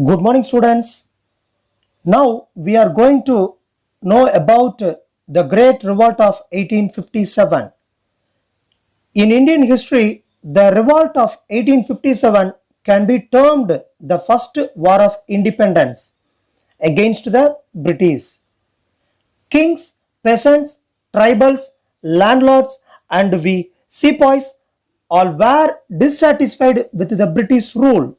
Good morning, students. Now we are going to know about the Great Revolt of 1857. In Indian history, the revolt of 1857 can be termed the first war of independence against the British. Kings, peasants, tribals, landlords, and we sepoys all were dissatisfied with the British rule.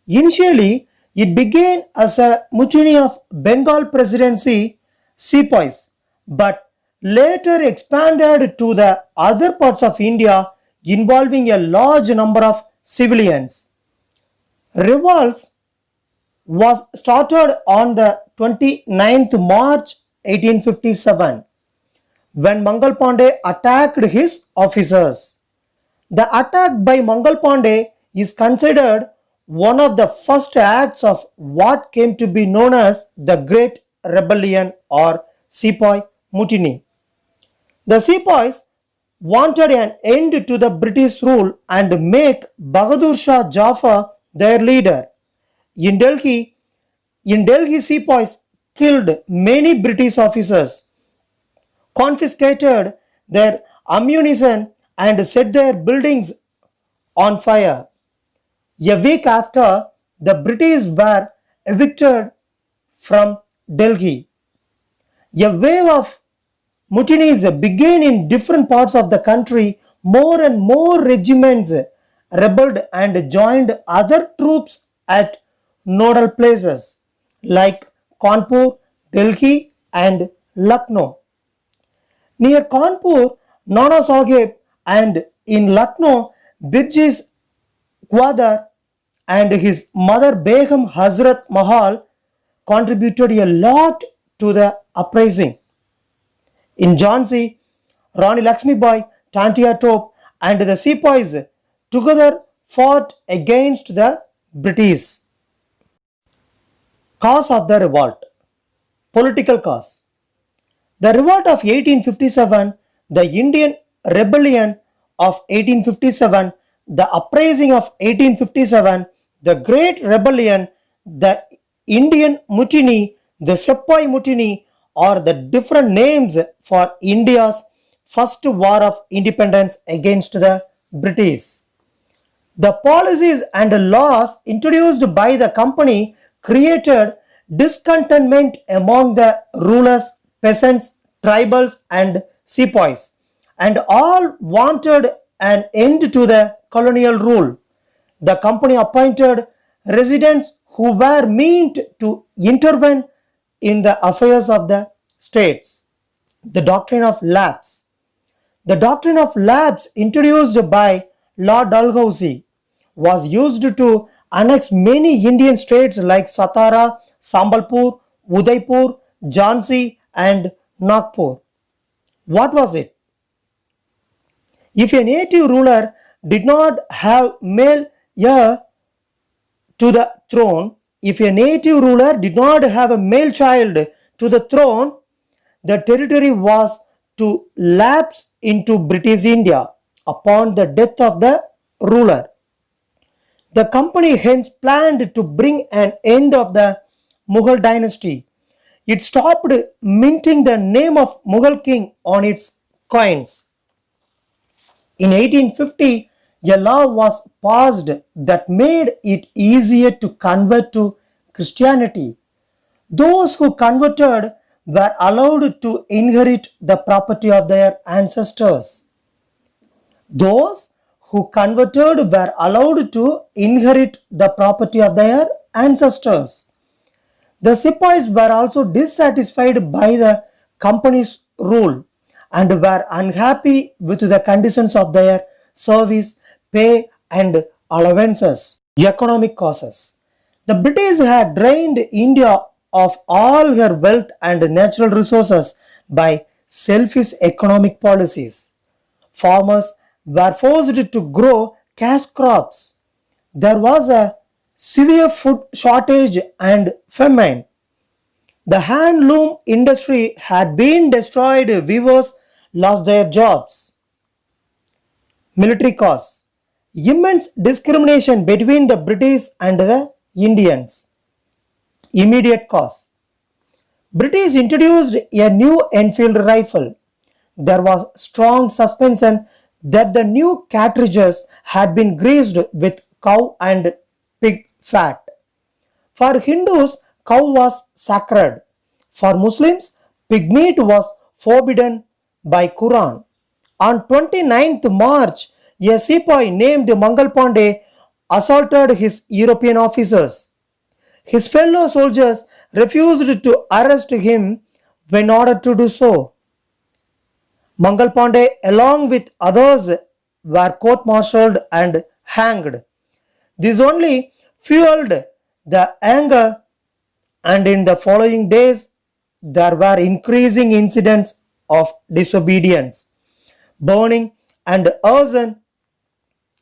Initially, it began as a mutiny of Bengal Presidency sepoys, but later expanded to the other parts of India involving a large number of civilians. Revolts was started on the 29th March 1857 when Mangal Pandey attacked his officers. The attack by Mangal Pandey is considered one of the first acts of what came to be known as the Great Rebellion or Sepoy Mutiny. The sepoys wanted an end to the British rule and make Bahadur Shah Jafar their leader. In Delhi, sepoys killed many British officers, confiscated their ammunition, and set their buildings on fire. A week after, the British were evicted from Delhi. A wave of mutinies began in different parts of the country. More and more regiments rebelled and joined other troops at nodal places like Kanpur, Delhi, and Lucknow. Near Kanpur, Nana Sahib, and in Lucknow, Birjis Gwadar and his mother Begum Hazrat Mahal contributed a lot to the uprising. In Jhansi, Rani Lakshmi Bai, Tantia Tope, and the sepoys together fought against the British. Cause of the revolt. Political cause. The revolt of 1857, the Indian rebellion of 1857, the uprising of 1857, the Great Rebellion, the Indian Mutiny, the Sepoy Mutiny are the different names for India's first war of independence against the British. The policies and laws introduced by the company created discontentment among the rulers, peasants, tribals, and sepoys, and all wanted an end to the colonial rule. The company appointed residents who were meant to intervene in the affairs of the states. The doctrine of lapse. The doctrine of lapse introduced by Lord Dalhousie was used to annex many Indian states like Satara, Sambalpur, Udaipur, Jhansi, and Nagpur. What was it? If a native ruler did not have male heir to the throne, if a native ruler did not have a male child to the throne, the territory was to lapse into British India upon the death of the ruler. The company hence planned to bring an end of the Mughal dynasty. It stopped minting the name of Mughal king on its coins. In 1850, a law was passed that made it easier to convert to Christianity. Those who converted were allowed to inherit the property of their ancestors. Those who converted were allowed to inherit the property of their ancestors. The sepoys were also dissatisfied by the company's rule and were unhappy with the conditions of their service, pay, and allowances. Economic causes. The British had drained India of all her wealth and natural resources by selfish economic policies. Farmers were forced to grow cash crops. There was a severe food shortage and famine. The handloom industry had been destroyed, weavers lost their jobs. Military cause. Immense discrimination between the British and the Indians. Immediate cause. British introduced a new Enfield rifle. There was strong suspicion that the new cartridges had been greased with cow and pig fat. For Hindus, cow was sacred. For Muslims, pig meat was forbidden by Quran. On 29th March, a sepoy named Mangal Pandey assaulted his European officers. His fellow soldiers refused to arrest him when ordered to do so. Mangal Pandey, along with others, were court-martialed and hanged. This only fueled the anger, and in the following days, there were increasing incidents of disobedience. Burning and arson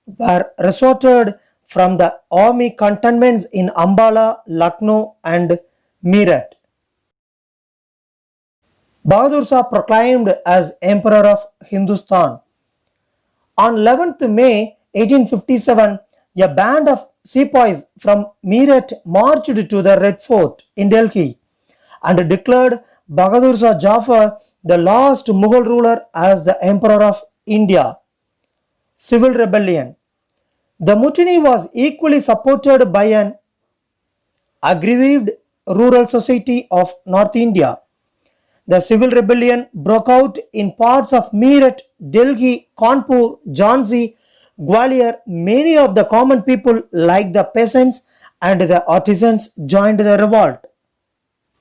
were resorted from the army cantonments in Ambala, Lucknow, and Meerut. Bahadur Shah proclaimed as Emperor of Hindustan. On 11th May 1857, a band of sepoys from Meerut marched to the Red Fort in Delhi and declared Bahadur Shah Jafar, the last Mughal ruler, as the Emperor of India. Civil rebellion. The mutiny was equally supported by an aggrieved rural society of North India. The civil rebellion broke out in parts of Meerut, Delhi, Kanpur, Jhansi, Gwalior. Many of the common people, like the peasants and the artisans, joined the revolt.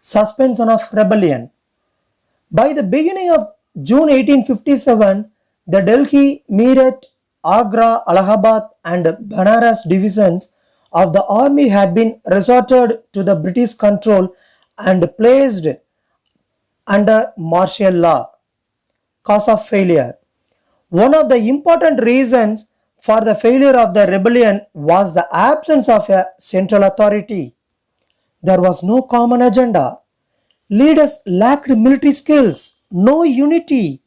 Suspension of rebellion. By the beginning of June 1857, the Delhi, Meerut, Agra, Allahabad, and Banaras divisions of the army had been resorted to the British control and placed under martial law. Cause of failure. One of the important reasons for the failure of the rebellion was the absence of a central authority. There was no common agenda. Leaders lacked military skills, no unity.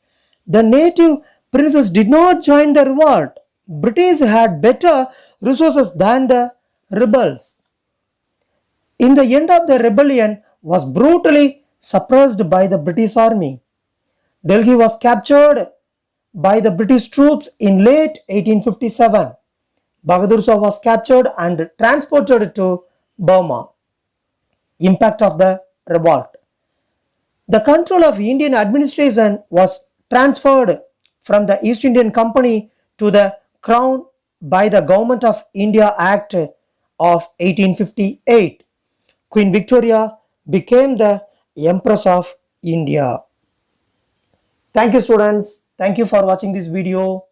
The native princes did not join the revolt. British had better resources than the rebels. In the end of the rebellion was brutally suppressed by the British army. Delhi was captured by the British troops in late 1857. Bahadur Shah was captured and transported to Burma. Impact of the revolt. The control of Indian administration was transferred from the East Indian Company to the Crown by the Government of India Act of 1858. Queen Victoria became the Empress of India. Thank you, students. Thank you for watching this video.